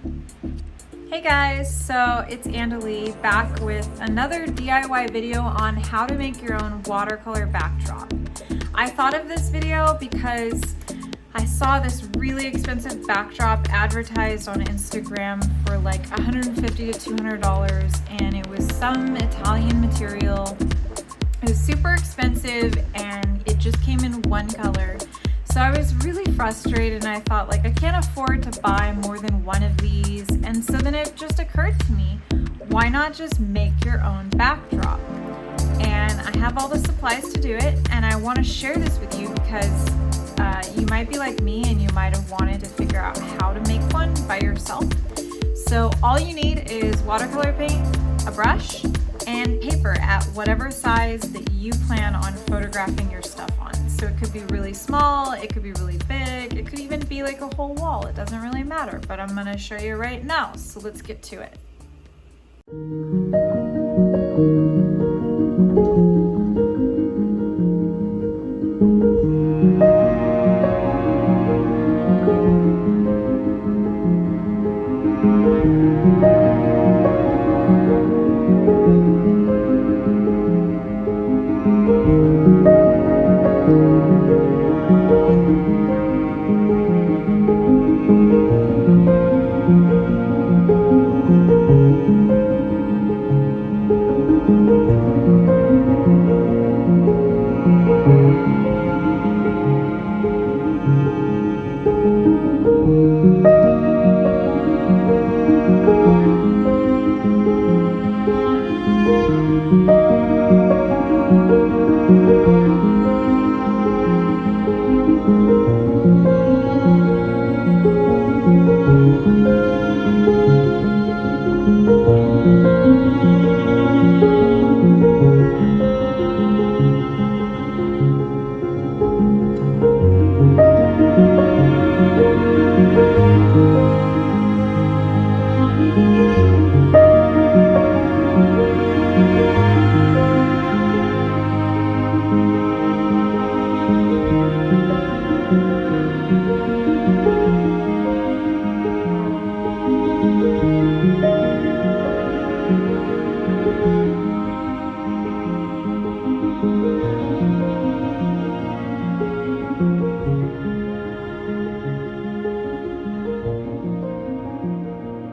Hey guys, so it's Andalee back with another DIY video on how to make your own watercolor backdrop. I thought of this video because I saw this really expensive backdrop advertised on Instagram for like $150 to $200, and it was some Italian material. It was super expensive and it just came in one color. So I was really frustrated and I thought, like, I can't afford to buy more than one of these. And so then it just occurred to me, why not just make your own backdrop? And I have all the supplies to do it, and I want to share this with you because you might be like me and you might have wanted to figure out how to make one by yourself. So all you need is watercolor paint, a brush, and paper at whatever size that you plan on photographing your stuff on. So it could be really small, it could be really big, it could even be like a whole wall. It doesn't really matter, but I'm gonna show you right now. So let's get to it.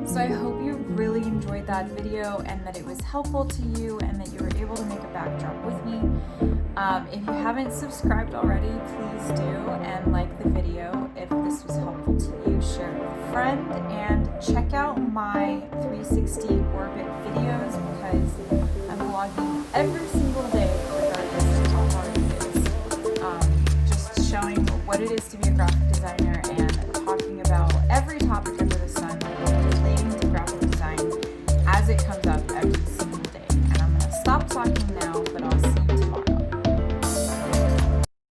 So I hope you really enjoyed that video and that it was helpful to you and that you were able to make a backdrop with me. If you haven't subscribed already, please do, and like the video. If this was helpful to you, share it with a friend, and check out my 360 orbit videos because I'm vlogging every single day regardless of how hard it is. Just showing what it is to be a graphic designer and talking about every topic under the sun relating to graphic design as it comes up every single day. And I'm going to stop talking now, but I'll